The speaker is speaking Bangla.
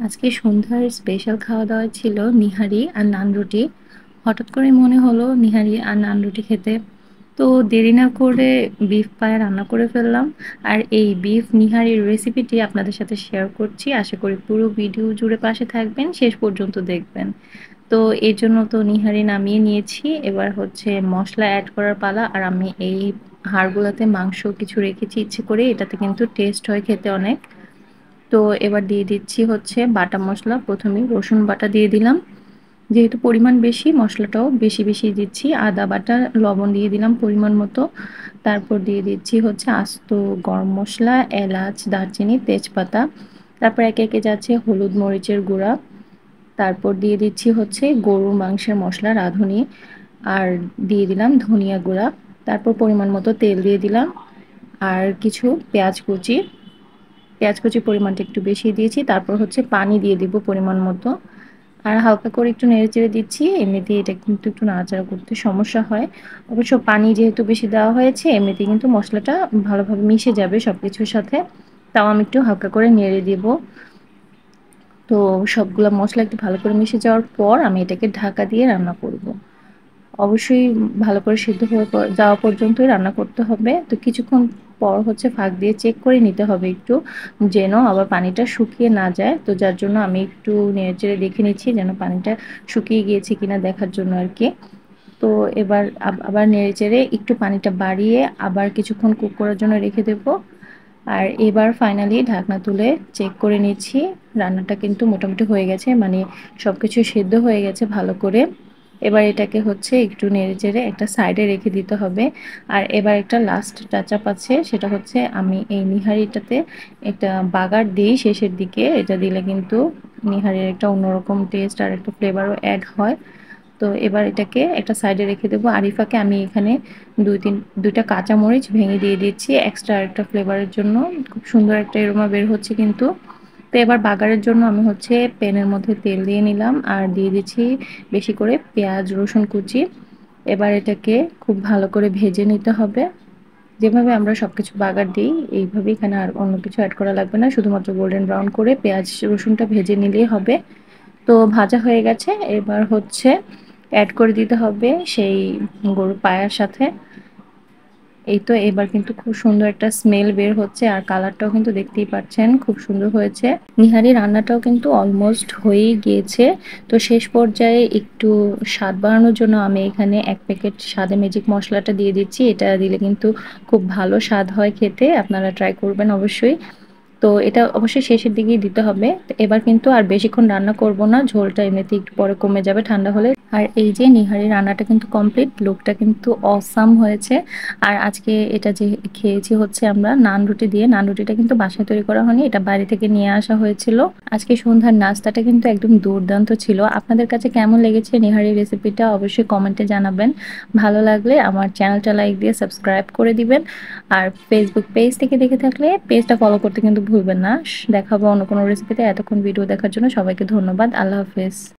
আজকে সন্ধ্যার স্পেশাল খাওয়া-দাওয়া ছিল নিহারি আর নান রুটি। হঠাৎ করে মনে হলো নিহারি আর নান রুটি খেতে। তো দেরি না করে বিফ পায়া রান্না করে ফেললাম। আর এই বিফ নিহারির রেসিপিটি আপনাদের সাথে শেয়ার করছি। আশা করি পুরো ভিডিও জুড়ে পাশে থাকবেন, শেষ পর্যন্ত দেখবেন। তো এর জন্য তো নিহারি নামিয়ে নিয়েছি। এবার হচ্ছে মসলা এড করার পালা। আর আমি এই হাড়গুলাতে মাংস কিছু রেখেছি ইচ্ছে করে। এটাতে কিন্তু টেস্ট হয় খেতে অনেক। তো এবার দিয়ে দিচ্ছি হচ্ছে বাটা মসলা। ১ম এই রসুন বাটা দিয়ে দিলাম। যেহেতু পরিমাণ বেশি, মসলাটাও বেশি দিচ্ছি। আদা বাটা, লবণ দিয়ে দিলাম পরিমাণ মতো। তারপর দিয়ে দিচ্ছি হচ্ছে আস্ত গরম মসলা, এলাচ, দারচিনি, তেজপাতা। তারপর একে যাচ্ছে হলুদ, মরিচের গুঁড়া। তারপর দিয়ে দিচ্ছি হচ্ছে গরুর মাংসের মসলা রাঁধুনি। আর দিয়ে দিলাম ধনিয়া গুঁড়া। তারপর পরিমাণ মতো তেল দিয়ে দিলাম। আর কিছু পেঁয়াজ কুচি। পেঁয়াজ কুচির পরিমাণটা একটু বেশি দিয়েছি। তারপর হচ্ছে পানি দিয়ে দিব পরিমাণ মতো। আর হালকা করে একটু নেড়েচেড়ে দিচ্ছি। এমনিতেই এটা কিন্তু একটু নাড়াচাড়া করতে সমস্যা হয়। অবশ্য পানি যেহেতু বেশি দেওয়া হয়েছে, এমনিতেই কিন্তু মসলাটা ভালোভাবে মিশে যাবে সবকিছুর সাথে। তাও আমি একটু হালকা করে নেড়ে দিব। তো সবগুলা মসলা একটু ভালো করে মিশে যাওয়ার পর আমি এটাকে ঢাকা দিয়ে রান্না করব। অবশ্যই ভালো করে সিদ্ধ হয়ে যাওয়া পর্যন্তই রান্না করতে হবে। তো কিছুক্ষণ পর হচ্ছে ফাঁক দিয়ে চেক করে নিতে হবে একটু, যেন আবার পানিটা শুকিয়ে না যায়। তো যার জন্য আমি একটু নেড়েচেড়ে দেখে নিচ্ছি যেন পানিটা শুকিয়ে গিয়েছে কিনা দেখার জন্য আরকি। তো এবার আবার নেড়েচেড়ে একটু পানিটা বাড়িয়ে আবার কিছুক্ষণ কুক করার জন্য রেখে দেব। আর এবার ফাইনালি ঢাকনা তুলে চেক করে নিচ্ছি। রান্নাটা কিন্তু মোটামুটি হয়ে গেছে। মানে সবকিছু সেদ্ধ হয়ে গেছে ভালো করে। এবার এটাকে হচ্ছে একটু নেড়েচেড়ে একটা সাইডে রেখে দিতে হবে। আর এবার একটা লাস্ট টাচ আপ আছে, সেটা হচ্ছে আমি এই নিহারিটাতে একটা বাগার দিই শেষের দিকে। এটা দিলে কিন্তু নিহারির একটা অন্যরকম টেস্ট আর একটা ফ্লেভারও অ্যাড হয়। তো এবার এটাকে একটা সাইডে রেখে দেবো। আর এই ফাঁকে আমি এখানে ২টা কাঁচামরিচ ভেঙে দিয়ে দিচ্ছি এক্সট্রা আরেকটা ফ্লেভারের জন্য। খুব সুন্দর একটা এরোমা বের হচ্ছে কিন্তু। তো এবার বাগারের জন্য আমি হচ্ছে প্যানের মধ্যে তেল দিয়ে নিলাম আর দিয়ে দিচ্ছি বেশি করে পেঁয়াজ, রসুন কুচি। এবার এটাকে খুব ভালো করে ভেজে নিতে হবে। যেভাবে আমরা সবকিছু বাগার দিই, এইভাবে এখানে আর অন্য কিছু এড করা লাগবে না। শুধুমাত্র গোল্ডেন ব্রাউন করে পেঁয়াজ, রসুনটা ভেজে নিলেই হবে। তো ভাজা হয়ে গেছে। এবার হচ্ছে এড করে দিতে হবে সেই গরুর পায়ার সাথে। এই তো এবার কিন্তু খুব সুন্দর একটা স্মেল বের হচ্ছে আর কালারটাও কিন্তু দেখতেই পাচ্ছেন খুব সুন্দর হয়েছে। নিহারি রান্নাটাও কিন্তু অলমোস্ট হয়েই গিয়েছে। তো শেষ পর্যায়ে একটু স্বাদ বাড়ানোর জন্য আমি এখানে ১ প্যাকেট স্বাদে ম্যাজিক মসলাটা দিয়ে দিচ্ছি। এটা দিলে কিন্তু খুব ভালো স্বাদ হয় খেতে। আপনারা ট্রাই করবেন অবশ্যই। তো এটা অবশ্যই শেষের দিকেই দিতে হবে। তো এবার কিন্তু আর বেশিক্ষণ রান্না করব না। ঝোলটা এমনিতেই একটু পরে কমে যাবে ঠান্ডা হলে। আর এই যে নিহারি রান্নাটা কিন্তু কমপ্লিট। লুকটা কিন্তু অসাম হয়েছে। আর আজকে এটা যে খেয়েছি হচ্ছে আমরা নান রুটি দিয়ে। নান রুটিটা কিন্তু বাসায় তৈরি করা হয়নি। এটা বাইরে থেকে নিয়ে আসা হয়েছিল। আজকে সন্ধ্যার নাস্তাটা কিন্তু একদম দুর্দান্ত ছিল। আপনাদের কাছে কেমন লেগেছে নিহারি রেসিপিটা অবশ্যই কমেন্টে জানাবেন। ভালো লাগলে আমার চ্যানেলটা লাইক দিয়ে সাবস্ক্রাইব করে দিবেন। আর ফেসবুক পেজ থেকে দেখে থাকলে পেজটা ফলো করতে কিন্তু ভুলবেন না। দেখা হবে অন্য কোনো রেসিপিতে। এতক্ষণ ভিডিও দেখার জন্য সবাইকে ধন্যবাদ। আল্লাহ হাফেজ।